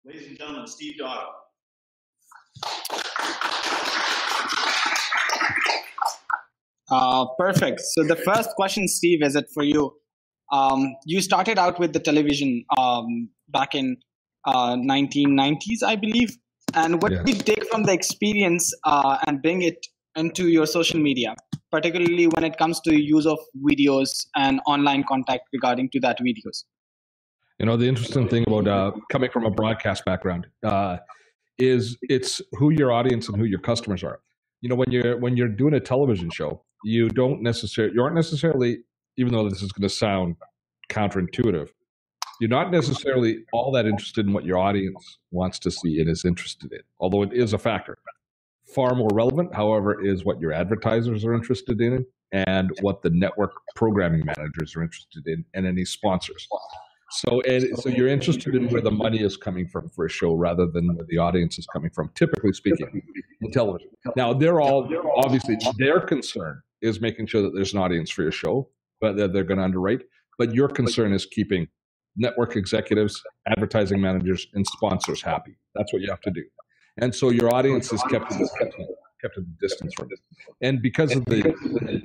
Ladies and gentlemen, Steve Dotto. Perfect. So the first question, Steve, is it for you? You started out with the television back in 1990s, I believe. And what do you take from the experience and bring it into your social media, particularly when it comes to use of videos and online contact regarding to that videos? You know, the interesting thing about coming from a broadcast background is it's who your audience and who your customers are. You know, when you're doing a television show, you aren't necessarily, even though this is going to sound counterintuitive, you're not necessarily all that interested in what your audience wants to see and is interested in, although it is a factor. Far more relevant, however, is what your advertisers are interested in and what the network programming managers are interested in and any sponsors. So you're interested in where the money is coming from for a show rather than where the audience is coming from, typically speaking, in television. Now, obviously, their concern is making sure that there's an audience for your show, but they're going to underwrite. But your concern is keeping network executives, advertising managers, and sponsors happy. That's what you have to do. And so your audience is kept at a distance from it. And because of the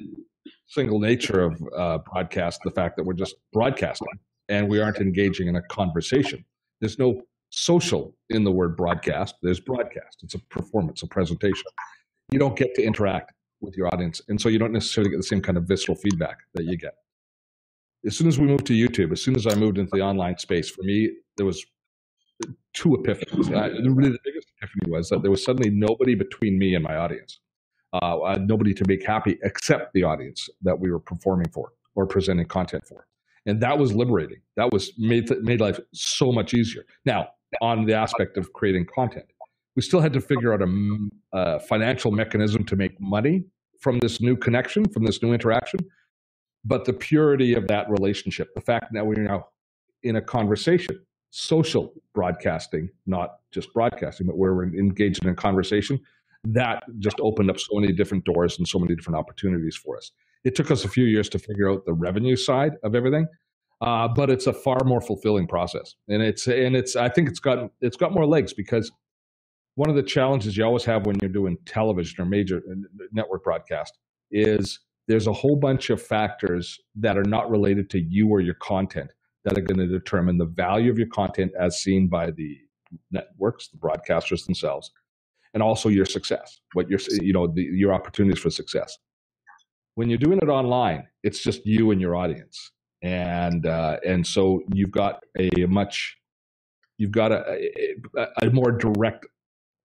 single nature of broadcast, the fact that we're just broadcasting and we aren't engaging in a conversation, there's no social in the word broadcast. There's broadcast. It's a performance, a presentation. You don't get to interact with your audience. And so you don't necessarily get the same kind of visceral feedback that you get. As soon as we moved to YouTube, as soon as I moved into the online space, for me, there was two epiphanies. Really, the biggest epiphany was that there was suddenly nobody between me and my audience, nobody to make happy except the audience that we were performing for or presenting content for. And that was liberating. That was made life so much easier. Now, on the aspect of creating content, we still had to figure out a financial mechanism to make money from this new connection, from this new interaction. But the purity of that relationship, the fact that we're now in a conversation, social broadcasting, not just broadcasting, but where we're engaged in a conversation, that just opened up so many different doors and so many different opportunities for us. It took us a few years to figure out the revenue side of everything, but it's a far more fulfilling process. And I think it's got more legs, because one of the challenges you always have when you're doing television or major network broadcast is there's a whole bunch of factors that are not related to you or your content that are going to determine the value of your content as seen by the networks, the broadcasters themselves, and also your success, your opportunities for success. When you're doing it online, it's just you and your audience, and so you've got a more direct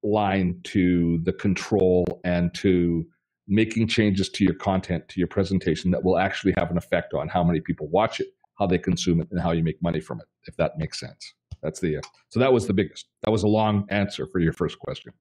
line to the control and to making changes to your content, to your presentation that will actually have an effect on how many people watch it, how they consume it, and how you make money from it, if that makes sense. So that was the biggest. That was a long answer for your first question.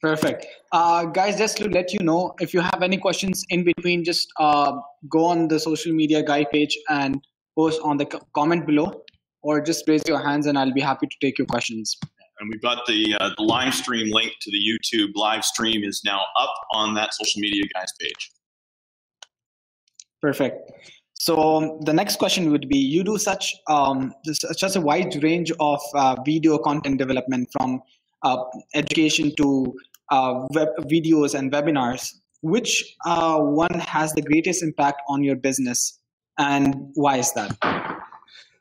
Perfect. Guys, just to let you know, if you have any questions in between, just go on the social media guide page and post on the comment below, or just raise your hands and I'll be happy to take your questions. And we've got the live stream link to the YouTube live stream is now up on that social media guys page. Perfect. So the next question would be, you do such a wide range of video content development, from education to web videos and webinars. Which one has the greatest impact on your business, and why is that?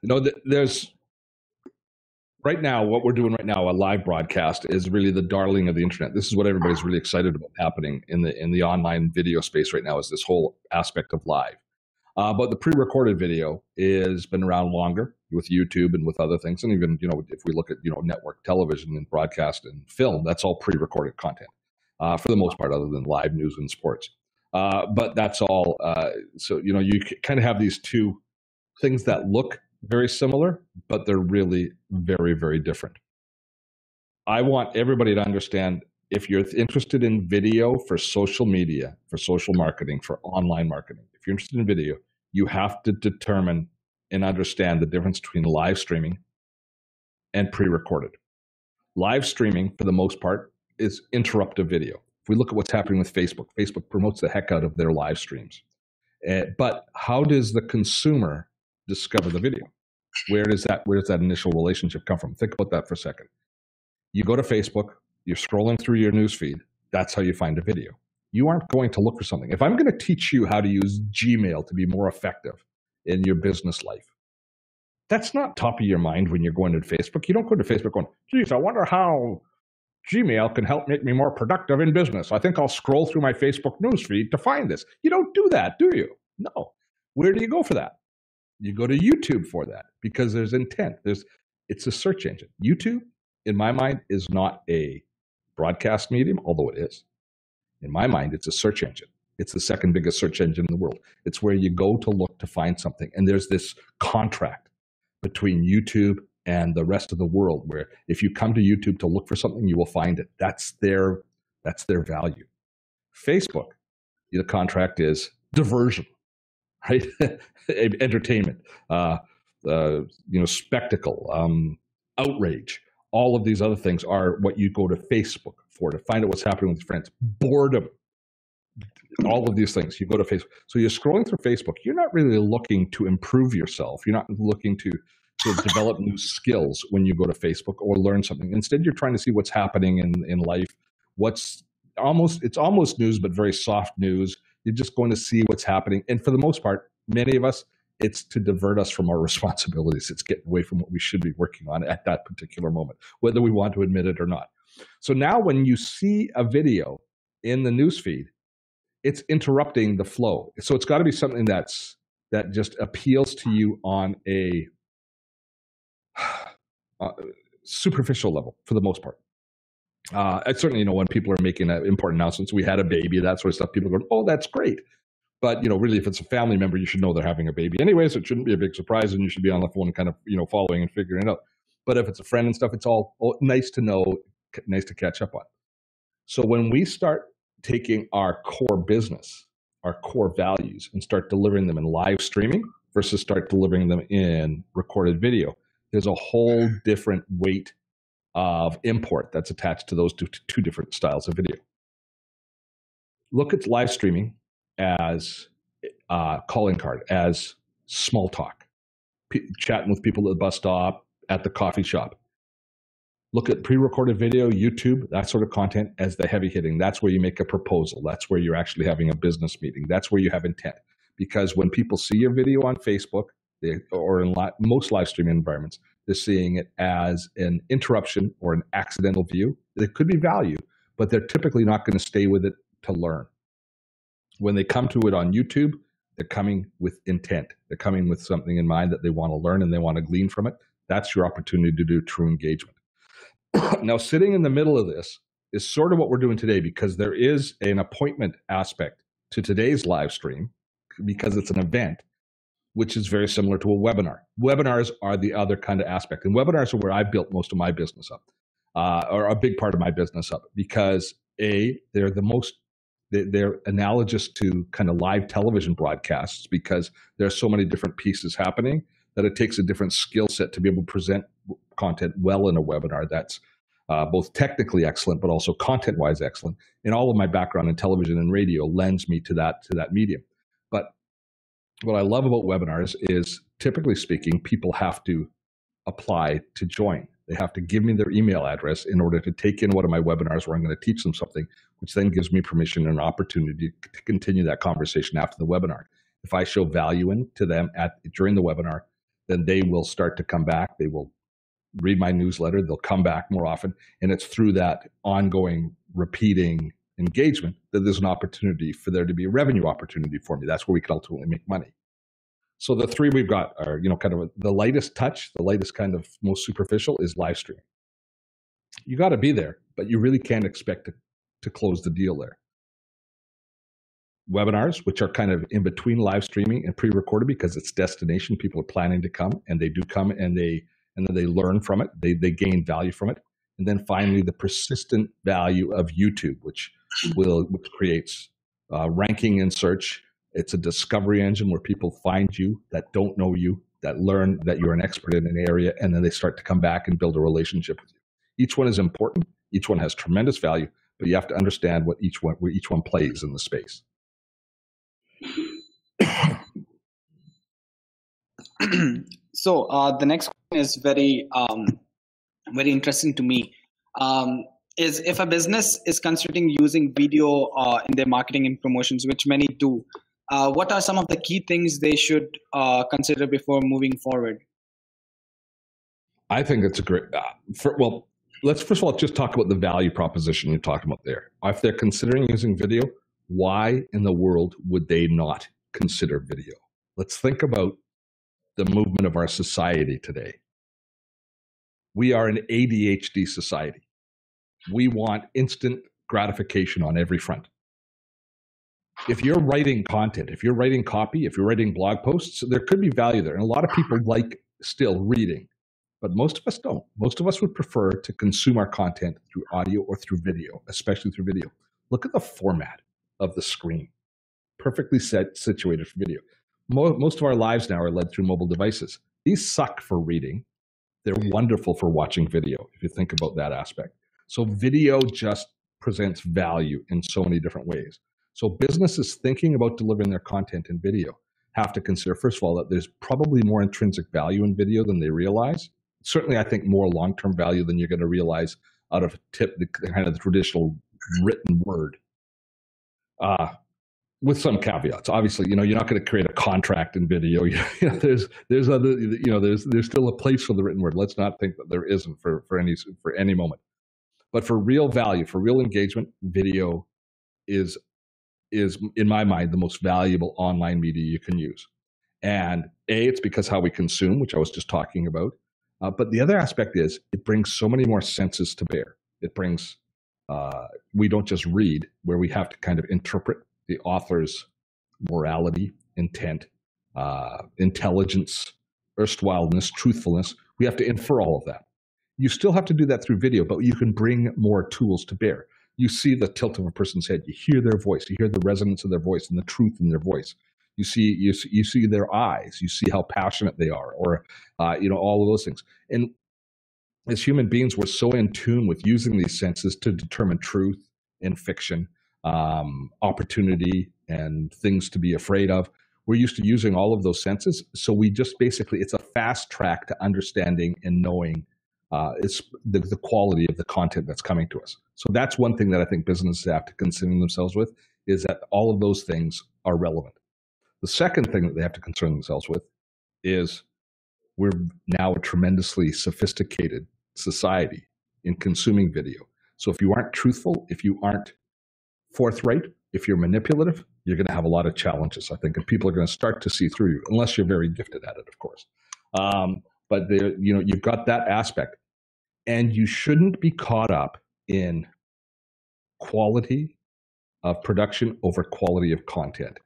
You know, there's right now, what we're doing right now, a live broadcast, is really the darling of the internet. This is what everybody's really excited about happening in the online video space right now, is this whole aspect of live. But the pre-recorded video has been around longer with YouTube and with other things. And even, if we look at, network television and broadcast and film, that's all pre-recorded content for the most part, other than live news and sports. But that's all. So, you kind of have these two things that look very similar, but they're really very, very different. I want everybody to understand, if you're interested in video for social media, for social marketing, for online marketing, if you're interested in video, you have to determine and understand the difference between live streaming and pre-recorded. Live streaming, for the most part, is interruptive video. If we look at what's happening with Facebook, Facebook promotes the heck out of their live streams. But how does the consumer discover the video? Where does that initial relationship come from? Think about that for a second. You go to Facebook, you're scrolling through your newsfeed. That's how you find a video. You aren't going to look for something. If I'm going to teach you how to use Gmail to be more effective in your business life, that's not top of your mind when you're going to Facebook. You don't go to Facebook going, geez, I wonder how Gmail can help make me more productive in business. I think I'll scroll through my Facebook newsfeed to find this. You don't do that, do you? No. Where do you go for that? You go to YouTube for that because there's intent. It's a search engine. YouTube, in my mind, is not a broadcast medium, although it is. In my mind, it's a search engine. It's the second biggest search engine in the world. It's where you go to look to find something. And there's this contract between YouTube and the rest of the world where if you come to YouTube to look for something, you will find it. That's their value. Facebook, the contract is diversion, right? Entertainment, spectacle, outrage. All of these other things are what you go to Facebook for, to find out what's happening with your friends. Boredom. All of these things, you go to Facebook. So you're scrolling through Facebook. You're not really looking to improve yourself. You're not looking to develop new skills when you go to Facebook or learn something. Instead, you're trying to see what's happening in life. It's almost news, but very soft news. You're just going to see what's happening. And for the most part, many of us, it's to divert us from our responsibilities. It's getting away from what we should be working on at that particular moment, whether we want to admit it or not. So now when you see a video in the newsfeed, it's interrupting the flow. So it's got to be something that just appeals to you on a superficial level for the most part. I certainly know when people are making important announcements, we had a baby, that sort of stuff, people go, oh, that's great. But, really, if it's a family member, you should know they're having a baby anyways. It shouldn't be a big surprise, and you should be on the phone kind of, following and figuring it out. But if it's a friend and stuff, it's all nice to know, nice to catch up on. So when we start taking our core business, our core values, and start delivering them in live streaming versus start delivering them in recorded video, there's a whole different weight of import that's attached to those two different styles of video. Look at live streaming as calling card, as small talk, chatting with people at the bus stop, at the coffee shop. Look at pre-recorded video, YouTube, that sort of content as the heavy hitting. That's where you make a proposal. That's where you're actually having a business meeting. That's where you have intent. Because when people see your video on Facebook, or in most live streaming environments, they're seeing it as an interruption or an accidental view. It could be value, but they're typically not going to stay with it to learn. When they come to it on YouTube, they're coming with intent. They're coming with something in mind that they want to learn and they want to glean from it. That's your opportunity to do true engagement. Now, sitting in the middle of this is sort of what we're doing today, because there is an appointment aspect to today's live stream because it's an event, which is very similar to a webinar. Webinars are the other kind of aspect. And webinars are where I built most of my business up, or a big part of my business up, because they're analogous to kind of live television broadcasts, because there's so many different pieces happening that it takes a different skill set to be able to present content well in a webinar that's both technically excellent, but also content-wise excellent. And all of my background in television and radio lends me to that medium. But what I love about webinars is, typically speaking, people have to apply to join. They have to give me their email address in order to take in one of my webinars where I'm going to teach them something, which then gives me permission and an opportunity to continue that conversation after the webinar. If I show value to them during the webinar, then they will start to come back. They will read my newsletter. They'll come back more often. And it's through that ongoing, repeating engagement that there's an opportunity for there to be a revenue opportunity for me. That's where we can ultimately make money. So the three we've got are, kind of the lightest touch, the lightest kind of most superficial is live streaming. You got to be there, but you really can't expect to close the deal there. Webinars, which are kind of in between live streaming and pre-recorded, because it's destination. People are planning to come, and they do come, and then they learn from it. They gain value from it. And then finally, the persistent value of YouTube, which creates ranking in search. It's a discovery engine where people find you that don't know you, that learn that you're an expert in an area, and then they start to come back and build a relationship with you. Each one is important. Each one has tremendous value, but you have to understand where each one plays in the space. So the next question is very interesting to me. Is if a business is considering using video in their marketing and promotions, which many do, what are some of the key things they should consider before moving forward? I think it's a great. Well, let's first of all just talk about the value proposition you're talking about there. If they're considering using video, why in the world would they not consider video? Let's think about the movement of our society today. We are an ADHD society. We want instant gratification on every front. If you're writing content, if you're writing copy, if you're writing blog posts, there could be value there. And a lot of people like still reading, but most of us don't. Most of us would prefer to consume our content through audio or through video, especially through video. Look at the format of the screen. Perfectly situated for video. Most of our lives now are led through mobile devices. These suck for reading. They're wonderful for watching video, if you think about that aspect. So video just presents value in so many different ways. So businesses thinking about delivering their content in video have to consider, first of all, that there's probably more intrinsic value in video than they realize. Certainly, I think more long-term value than you're going to realize out of the kind of the traditional written word. With some caveats, obviously, you're not going to create a contract in video. There's other, there's still a place for the written word. Let's not think that there isn't for any moment. But for real value, for real engagement, video is in my mind the most valuable online media you can use. And it's because how we consume, which I was just talking about. But the other aspect is it brings so many more senses to bear. It brings we don't just read, where we have to kind of interpret the author's morality, intent, intelligence, erstwhileness, truthfulness. We have to infer all of that. You still have to do that through video, but you can bring more tools to bear. You see the tilt of a person's head. You hear their voice. You hear the resonance of their voice and the truth in their voice. You see their eyes. You see how passionate they are, or all of those things. And as human beings, we're so in tune with using these senses to determine truth in fiction, opportunity, and things to be afraid of. We're used to using all of those senses. So we just basically, it's a fast track to understanding and knowing it's the quality of the content that's coming to us. So that's one thing that I think businesses have to concern themselves with, is that all of those things are relevant. The second thing that they have to concern themselves with is we're now a tremendously sophisticated society in consuming video. So if you aren't truthful, if you aren't forthright, if you're manipulative, you're going to have a lot of challenges, I think, and people are going to start to see through you, unless you're very gifted at it, of course. But there, you've got that aspect, and you shouldn't be caught up in quality of production over quality of content.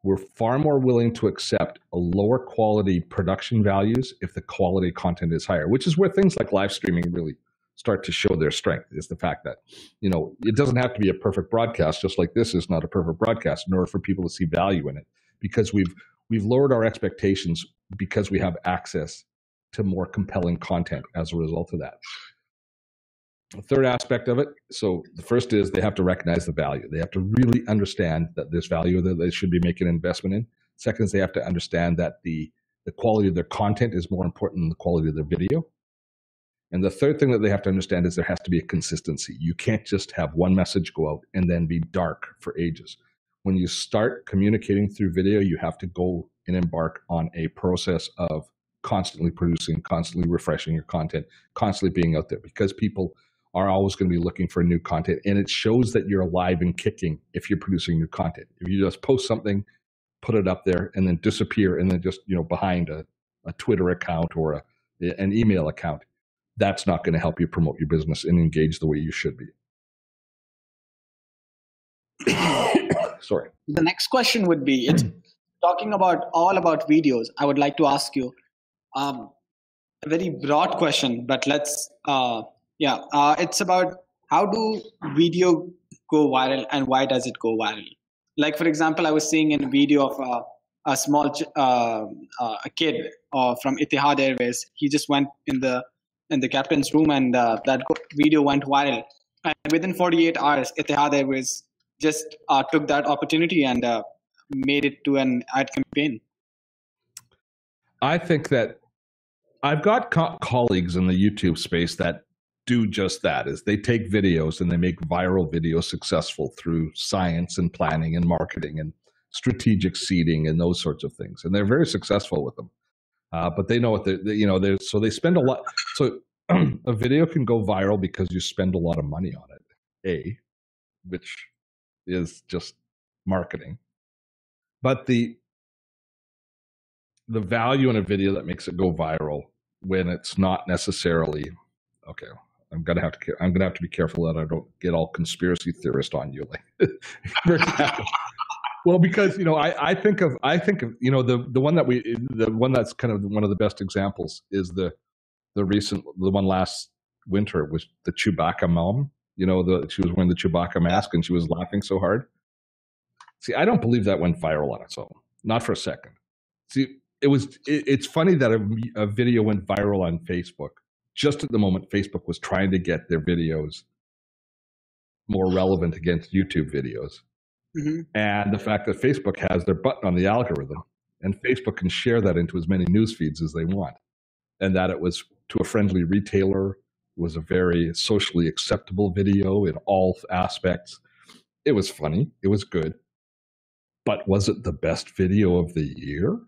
We're far more willing to accept a lower quality production values if the quality content is higher, which is where things like live streaming really start to show their strength, is the fact that, it doesn't have to be a perfect broadcast, just like this is not a perfect broadcast, in order for people to see value in it, because we've lowered our expectations because we have access to more compelling content as a result of that. The third aspect of it, so the first is they have to recognize the value. They have to really understand that there's value that they should be making an investment in. Second is they have to understand that the quality of their content is more important than the quality of their video. And the third thing that they have to understand is there has to be a consistency. You can't just have one message go out and then be dark for ages. When you start communicating through video, you have to go and embark on a process of constantly producing, constantly refreshing your content, constantly being out there, because people are always going to be looking for new content. And it shows that you're alive and kicking if you're producing new content. If you just post something, put it up there, and then disappear, and then just, behind a Twitter account or an email account, that's not going to help you promote your business and engage the way you should be. Sorry. The next question would be, it's talking about videos. I would like to ask you a very broad question, but let's, it's about how do video go viral and why does it go viral? Like, for example, I was seeing in a video of a small a kid from Etihad Airways. He just went in the captain's room, and that video went viral. And within 48 hours, Etihad Airways just took that opportunity and made it to an ad campaign. I think that I've got colleagues in the YouTube space that do just that, is they take videos and they make viral videos successful through science and planning and marketing and strategic seeding and those sorts of things. And they're very successful with them. But they know what so they spend a lot. So a video can go viral because you spend a lot of money on it, which is just marketing. But the value in a video that makes it go viral when it's not necessarily okay. I'm gonna have to be careful that I don't get all conspiracy theorist on you. Well, because I think of the one that's kind of one of the best examples is the one last winter was the Chewbacca mom. She was wearing the Chewbacca mask and she was laughing so hard. See, I don't believe that went viral on its own, not for a second. See, it's funny that a video went viral on Facebook just at the moment Facebook was trying to get their videos more relevant against YouTube videos. Mm-hmm. And the fact that Facebook has their button on the algorithm and Facebook can share that into as many news feeds as they want. And that it was to a friendly retailer, was a very socially acceptable video in all aspects. It was funny. It was good. But was it the best video of the year?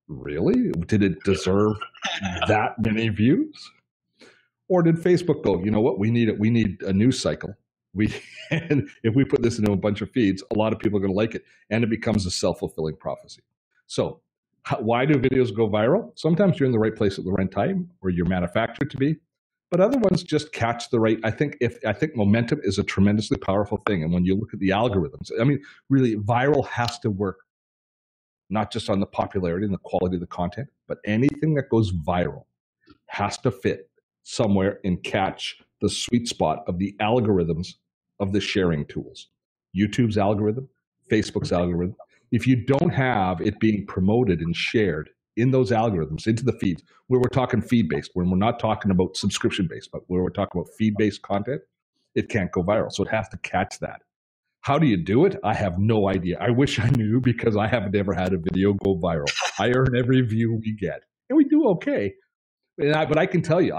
Really? Did it deserve that many views? Or did Facebook go, you know what, we need a news cycle. And if we put this into a bunch of feeds, a lot of people are going to like it. And it becomes a self-fulfilling prophecy. So why do videos go viral? Sometimes you're in the right place at the right time, or you're manufactured to be. But other ones just catch the right. I think momentum is a tremendously powerful thing. And when you look at the algorithms, I mean, really, viral has to work not just on the popularity and the quality of the content, but anything that goes viral has to fit somewhere and catch the sweet spot of the algorithms of the sharing tools. YouTube's algorithm, Facebook's algorithm. If you don't have it being promoted and shared in those algorithms into the feeds, where we're talking feed-based, when we're not talking about subscription-based, but where we're talking about feed-based content, it can't go viral. So it has to catch that. How do you do it? I have no idea. I wish I knew, because I have never had a video go viral. I earn every view we get, and we do okay. But I can tell you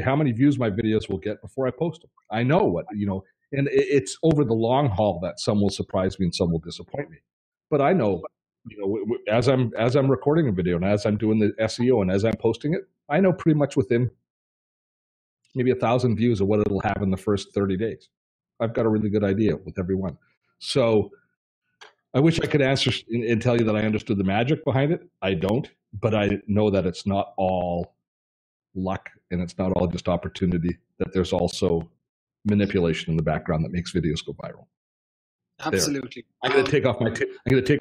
how many views my videos will get before I post them. I know what, and it's over the long haul that some will surprise me and some will disappoint me. But I know, as I'm recording a video and as I'm doing the SEO and as I'm posting it, I know pretty much within maybe 1,000 views of what it'll have in the first 30 days. I've got a really good idea with every one. So I wish I could answer and tell you that I understood the magic behind it. I don't, but I know that it's not all luck and it's not all just opportunity, that there's also manipulation in the background that makes videos go viral. Absolutely. I'm going to take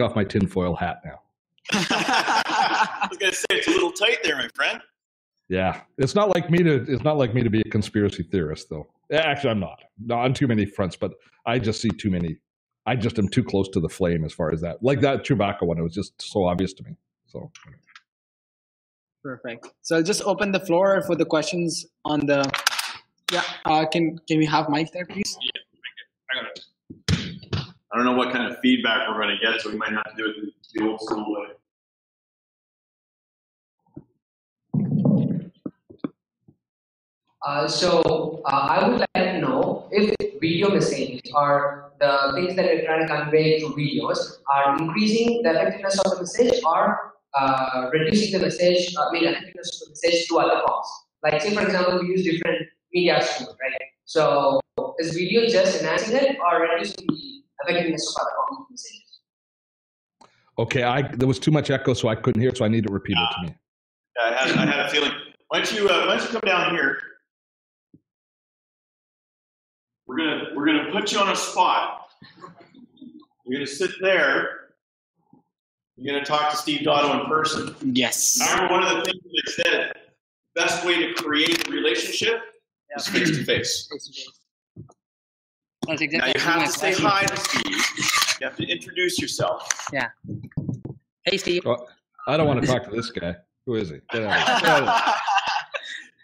off my tinfoil hat now. I was going to say, it's a little tight there, my friend. Yeah, it's not like me to be a conspiracy theorist, though. Actually, I'm not on too many fronts, but I just see too many. I just am too close to the flame as far as that. Like that Chewbacca one, it was just so obvious to me. So perfect. So I'll just open the floor for the questions on the. Yeah, can we have Mike there, please? Yeah, I got it. I don't know what kind of feedback we're going to get, so we might have to do it the old school way. I would like to know if video messaging or the things that you're trying to convey through videos are increasing the effectiveness of the message or reducing the message, effectiveness of the message to other forms. Like, say, for example, we use different media streams, right? So is video just enhancing it or reducing the effectiveness of other forms of messages? Okay, there was too much echo, so I couldn't hear, so I need to repeat it to me. Yeah, I had a feeling. Why don't you come down here? We're gonna put you on a spot. You're gonna sit there. You're gonna talk to Steve Dotto in person. Yes. I remember one of the things that said, best way to create a relationship is face to face. That's exactly. Now you have to say hi to Steve. You have to introduce yourself. Yeah. Hey, Steve. Well, I don't want to talk to this guy. Who is he? Get out.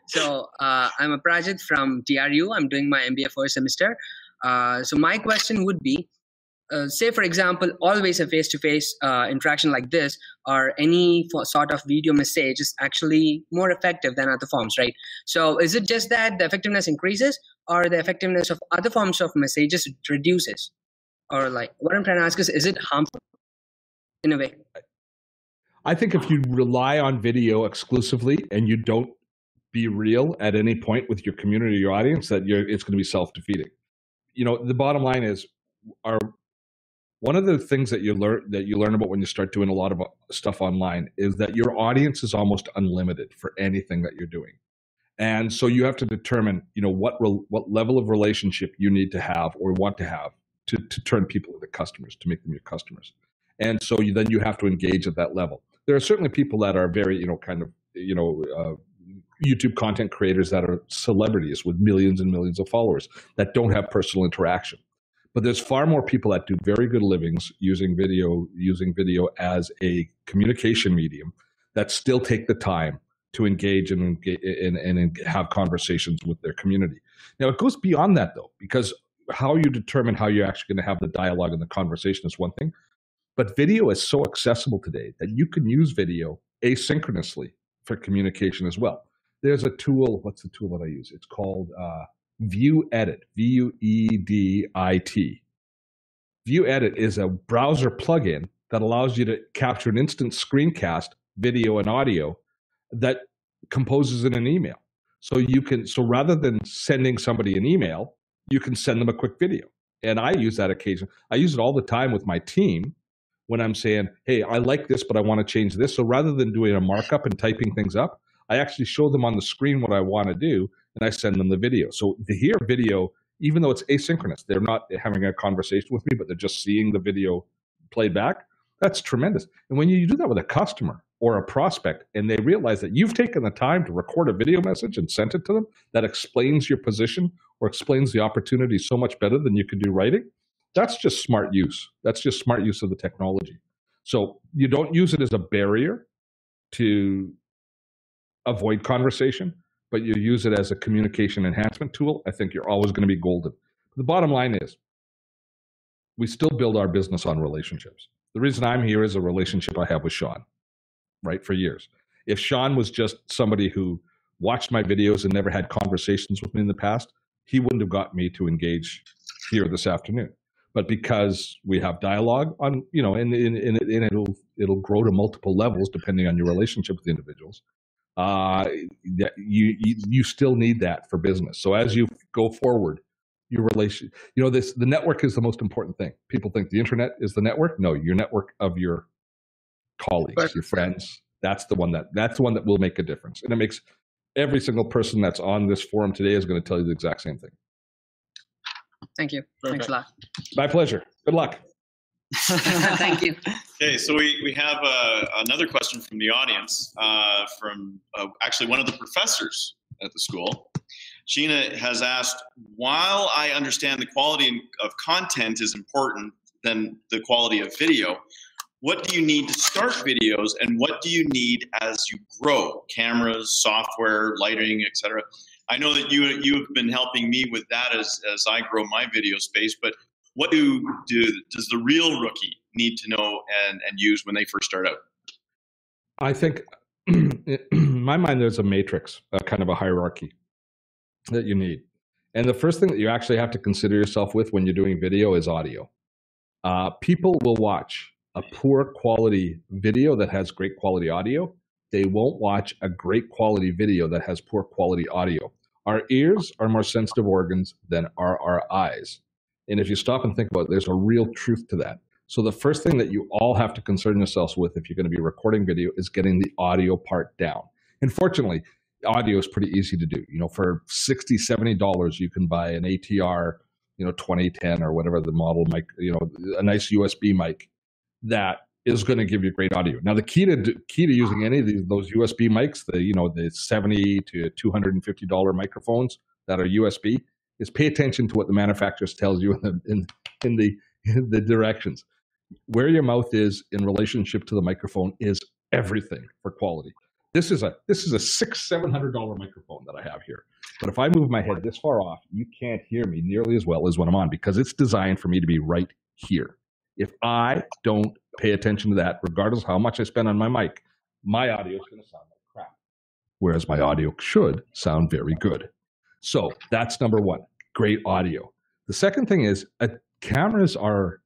So I'm a project from TRU. I'm doing my MBA first semester. So my question would be, say for example, always a face-to-face interaction like this or any sort of video message is actually more effective than other forms, right? So is it just that the effectiveness increases or the effectiveness of other forms of messages reduces? Or like what I'm trying to ask is it harmful in a way? I think if you rely on video exclusively and you don't be real at any point with your community or your audience, it's going to be self-defeating. The bottom line is, one of the things that you learn about when you start doing a lot of stuff online is that your audience is almost unlimited for anything that you're doing. And so you have to determine, what level of relationship you need to have or want to have to turn people into customers, to make them your customers. And so then you have to engage at that level. There are certainly people that are very, YouTube content creators that are celebrities with millions and millions of followers that don't have personal interaction. But there's far more people that do very good livings using video as a communication medium that still take the time to engage and have conversations with their community. Now, it goes beyond that, though, because how you determine how you're actually going to have the dialogue and the conversation is one thing. But video is so accessible today that you can use video asynchronously for communication as well. There's a tool. What's the tool that I use? It's called View Edit, VUEDIT. View Edit is a browser plugin that allows you to capture an instant screencast, video and audio, that composes in an email. So rather than sending somebody an email, you can send them a quick video. And I use that occasionally. I use it all the time with my team when I'm saying, hey, I like this, but I want to change this. So rather than doing a markup and typing things up, I actually show them on the screen what I want to do, and I send them the video. So to hear video, even though it's asynchronous, they're not having a conversation with me, but they're just seeing the video played back. That's tremendous. And when you do that with a customer or a prospect, and they realize that you've taken the time to record a video message and sent it to them that explains your position or explains the opportunity so much better than you could do writing, that's just smart use. That's just smart use of the technology. So you don't use it as a barrier to avoid conversation, but you use it as a communication enhancement tool. I think you're always going to be golden. The bottom line is, we still build our business on relationships. The reason I'm here is a relationship I have with Sean, right, for years. If Sean was just somebody who watched my videos and never had conversations with me in the past, he wouldn't have got me to engage here this afternoon. But because we have dialogue on, and it'll grow to multiple levels depending on your relationship with the individuals. You still need that for business. So as you go forward, your the network is the most important thing. People think the internet is the network. No, your network of your colleagues, your friends. That's the one that will make a difference. And it makes every single person that's on this forum today is going to tell you the exact same thing. Thank you. Perfect. Thanks a lot. My pleasure. Good luck. Thank you. Okay, so we have another question from the audience, from actually one of the professors at the school. Sheena has asked, while I understand the quality of content is important than the quality of video, what do you need to start videos, and what do you need as you grow? Cameras, software, lighting, etc. I know that you have been helping me with that as I grow my video space, but what does the real rookie need to know and use when they first start out? I think, in my mind, there's a matrix, kind of a hierarchy that you need. And the first thing that you actually have to consider yourself with when you're doing video is audio. People will watch a poor quality video that has great quality audio. They won't watch a great quality video that has poor quality audio. Our ears are more sensitive organs than are our eyes. And if you stop and think about it, there's a real truth to that. So the first thing that you all have to concern yourselves with if you're going to be recording video is getting the audio part down. And fortunately, audio is pretty easy to do. For $60, $70, you can buy an ATR, 2010 or whatever the model mic, a nice USB mic that is going to give you great audio. Now, the key to using any of those USB mics, the $70 to $250 microphones that are USB, is pay attention to what the manufacturer tells you in the directions. Where your mouth is in relationship to the microphone is everything for quality. This is a $600-700 microphone that I have here. But if I move my head this far off, you can't hear me nearly as well as when I'm on, because it's designed for me to be right here. If I don't pay attention to that, regardless of how much I spend on my mic, my audio is going to sound like crap. Whereas my audio should sound very good. So that's number one, great audio. The second thing is cameras are,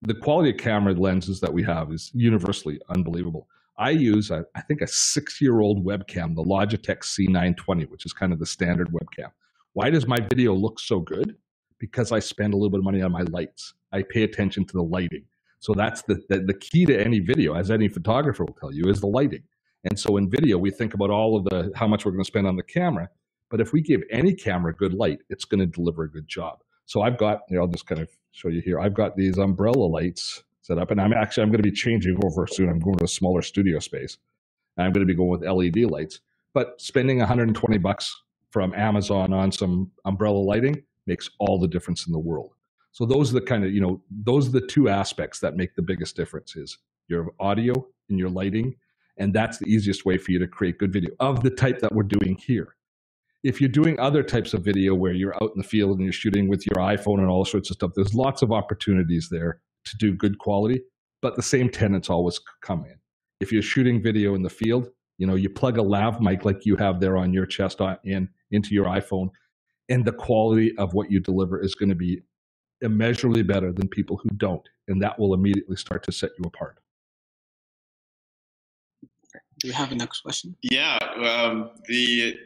the quality of camera lenses that we have is universally unbelievable. I use, I think, a 6-year-old webcam, the Logitech C920, which is kind of the standard webcam. Why does my video look so good? Because I spend a little bit of money on my lights. I pay attention to the lighting. So that's the key to any video, as any photographer will tell you, is the lighting. And so in video, we think about all of how much we're going to spend on the camera. But if we give any camera good light, it's going to deliver a good job. So I've got, I'll just kind of show you here. I've got these umbrella lights set up, and I'm going to be changing over soon. I'm going to a smaller studio space, and I'm going to be going with LED lights. But spending $120 from Amazon on some umbrella lighting makes all the difference in the world. So those are the kind of, those are the two aspects that make the biggest difference, is your audio and your lighting. And that's the easiest way for you to create good video of the type that we're doing here. If you're doing other types of video where you're out in the field and you're shooting with your iPhone and all sorts of stuff, there's lots of opportunities there to do good quality, but the same tenets always come in. If you're shooting video in the field, you plug a lav mic like you have there on your chest into your iPhone, and the quality of what you deliver is going to be immeasurably better than people who don't, and that will immediately start to set you apart. Do you have a next question? Yeah, the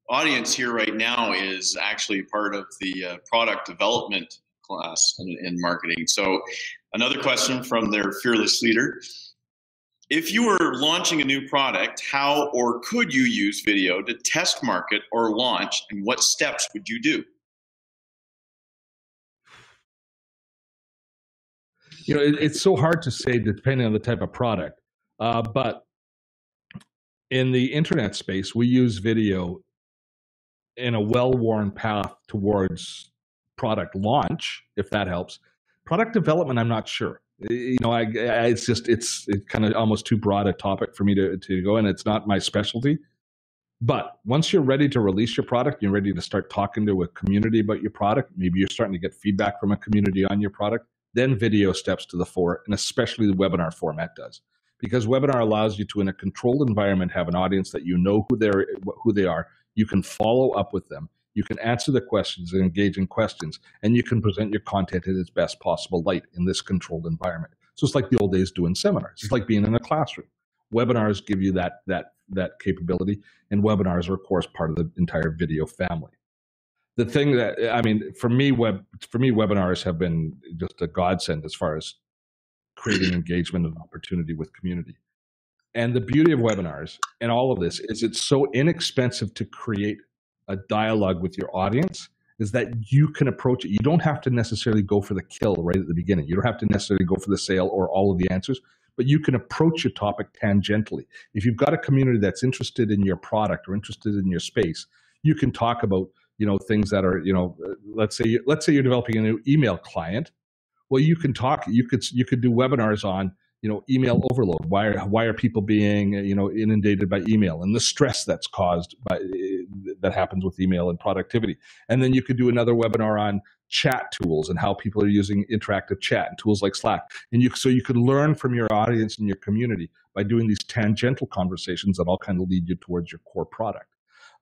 audience here right now is actually part of the product development class in marketing. So another question from their fearless leader. If you were launching a new product, how or could you use video to test market or launch, and what steps would you do? It's so hard to say depending on the type of product, but in the internet space, we use video in a well-worn path towards product launch, if that helps. Product development, I'm not sure. It's kind of almost too broad a topic for me to go in. It's not my specialty. But once you're ready to release your product, you're ready to start talking to a community about your product, maybe you're starting to get feedback from a community on your product, then video steps to the fore, and especially the webinar format does. Because webinar allows you to, in a controlled environment, have an audience that who they are. You can follow up with them. You can answer the questions and engage in questions, and you can present your content in its best possible light in this controlled environment. So it's like the old days doing seminars. It's like being in a classroom. Webinars give you that capability, and webinars are, of course, part of the entire video family. The thing that, for me, webinars have been just a godsend as far as creating engagement and opportunity with community. And the beauty of webinars and all of this is it's so inexpensive to create a dialogue with your audience, is that you can approach it. You don't have to necessarily go for the kill right at the beginning. You don't have to necessarily go for the sale or all of the answers, but you can approach your topic tangentially. If you've got a community that's interested in your product or interested in your space, you can talk about, things that are, let's say you're developing a new email client. Well, you could do webinars on, email overload. Why are people being, inundated by email, and the stress that's caused that happens with email and productivity. And then you could do another webinar on chat tools and how people are using interactive chat and tools like Slack. And so you could learn from your audience and your community by doing these tangential conversations that all kind of lead you towards your core product.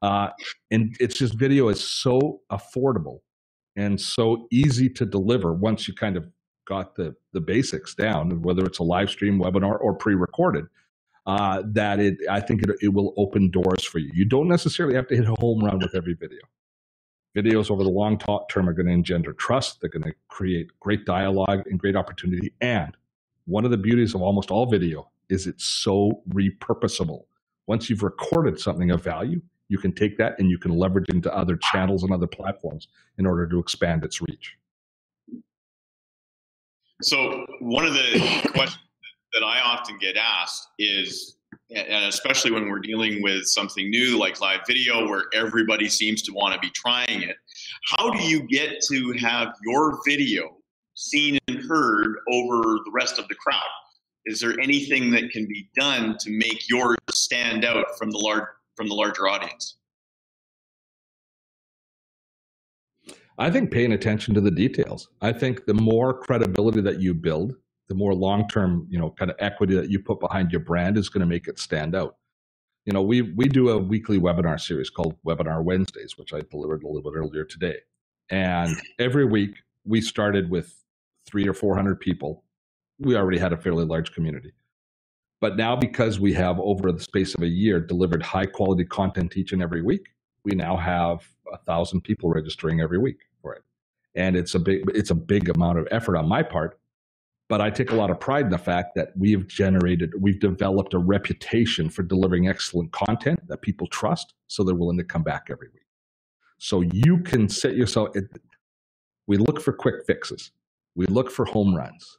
And it's just, video is so affordable and so easy to deliver once you kind of got the basics down, whether it's a live stream webinar or pre-recorded, that I think it will open doors for you. You don't necessarily have to hit a home run with every video. Videos over the long term are going to engender trust. They're going to create great dialogue and great opportunity. And one of the beauties of almost all video is it's so repurposable. Once you've recorded something of value, you can take that and you can leverage into other channels and other platforms in order to expand its reach. So one of the questions that I often get asked is, and especially when we're dealing with something new like live video where everybody seems to want to be trying it, how do you get to have your video seen and heard over the rest of the crowd? Is there anything that can be done to make yours stand out from the larger audience? I think paying attention to the details. I think the more credibility that you build, the more long-term, kind of equity that you put behind your brand is going to make it stand out. We do a weekly webinar series called Webinar Wednesdays, which I delivered a little bit earlier today. And every week we started with 300 or 400 people. We already had a fairly large community. But now, because we have, over the space of a year, delivered high quality content each and every week, we now have 1,000 people registering every week for it. And it's a big amount of effort on my part, but I take a lot of pride in the fact that we've developed a reputation for delivering excellent content that people trust, so they're willing to come back every week. So you can set yourself, we look for quick fixes. We look for home runs.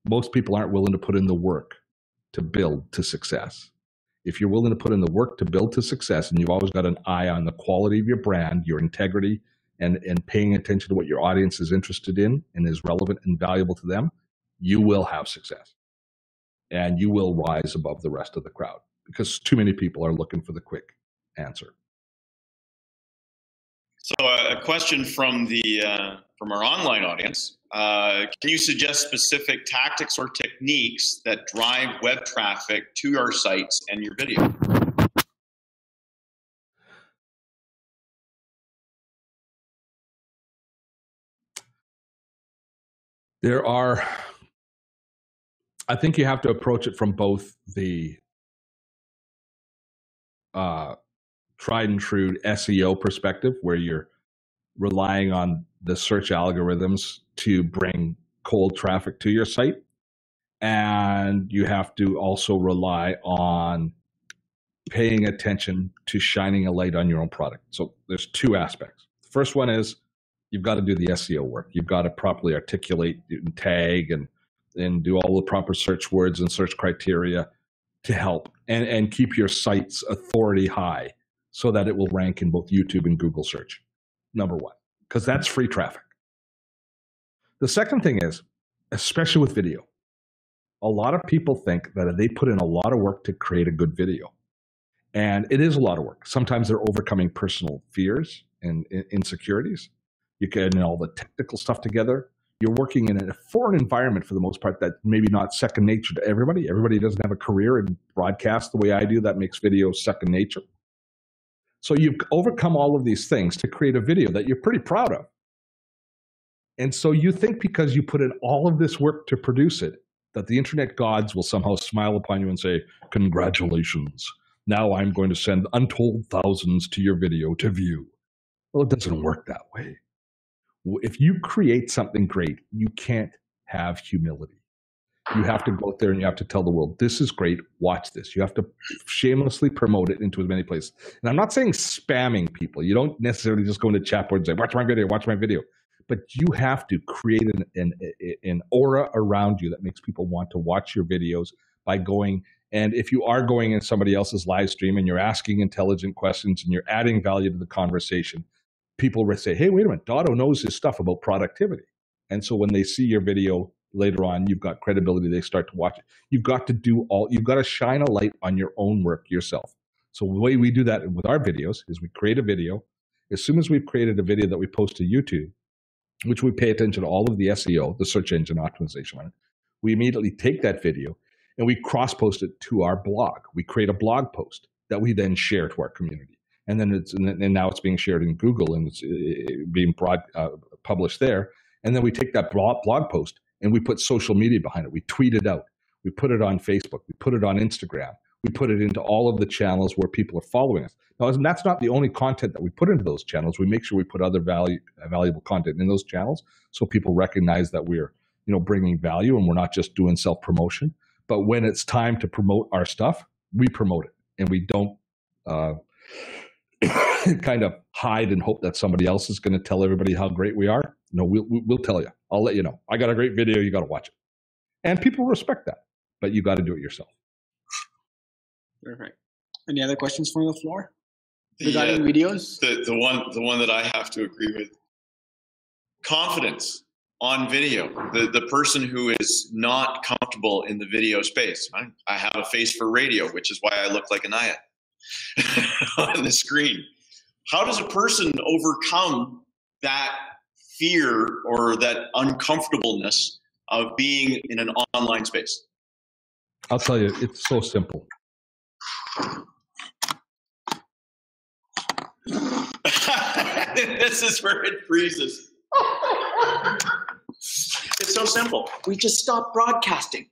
Most people aren't willing to put in the work to build to success. If you're willing to put in the work to build to success, and you've always got an eye on the quality of your brand, your integrity, and paying attention to what your audience is interested in and is relevant and valuable to them, you will have success. And you will rise above the rest of the crowd, because too many people are looking for the quick answer. So a question from our online audience. Can you suggest specific tactics or techniques that drive web traffic to your sites and your video? I think you have to approach it from both the tried and true SEO perspective, where you're relying on the search algorithms to bring cold traffic to your site. And you have to also rely on paying attention to shining a light on your own product. So there's two aspects. The first one is you've got to do the SEO work. You've got to properly articulate and tag and do all the proper search words and search criteria to help and keep your site's authority high so that it will rank in both YouTube and Google search, number one, because that's free traffic. The second thing is, especially with video, a lot of people think that they put in a lot of work to create a good video. And it is a lot of work. Sometimes they're overcoming personal fears and insecurities. You get all the technical stuff together. You're working in a foreign environment for the most part that maybe not second nature to everybody. Everybody doesn't have a career in broadcast the way I do. That makes video second nature. So you've overcome all of these things to create a video that you're pretty proud of. And so you think because you put in all of this work to produce it, that the internet gods will somehow smile upon you and say, congratulations. Now I'm going to send untold thousands to your video to view. Well, it doesn't work that way. If you create something great, you can't have humility. You have to go out there and you have to tell the world, this is great, watch this. You have to shamelessly promote it into as many places. And I'm not saying spamming people. You don't necessarily just go into chat boards and say, watch my video. But you have to create an aura around you that makes people want to watch your videos by going. And if you are going in somebody else's live stream and you're asking intelligent questions and you're adding value to the conversation, people will say, hey, wait a minute, Dotto knows his stuff about productivity. And so when they see your video later on, you've got credibility, they start to watch it. You've got to shine a light on your own work yourself. So the way we do that with our videos is we create a video. As soon as we've created a video that we post to YouTube, which we pay attention to all of the SEO, the search engine optimization on it, we immediately take that video and we cross-post it to our blog. We create a blog post that we then share to our community. And then now it's being shared in Google and it's being published there. And then we take that blog post and we put social media behind it. We tweet it out. We put it on Facebook. We put it on Instagram. We put it into all of the channels where people are following us. Now, that's not the only content that we put into those channels. We make sure we put other valuable content in those channels so people recognize that we're, bringing value and we're not just doing self-promotion. But when it's time to promote our stuff, we promote it, and we don't kind of hide and hope that somebody else is going to tell everybody how great we are. No, we'll tell you. I'll let you know. I got a great video. You got to watch it. And people respect that, but you got to do it yourself. Perfect. Any other questions from the floor regarding videos? The one that I have to agree with. Confidence on video. The person who is not comfortable in the video space. I have a face for radio, which is why I look like Inayat on the screen. how does a person overcome that fear or that uncomfortableness of being in an online space? I'll tell you, it's so simple. This is where it freezes. It's so simple. We just stop broadcasting.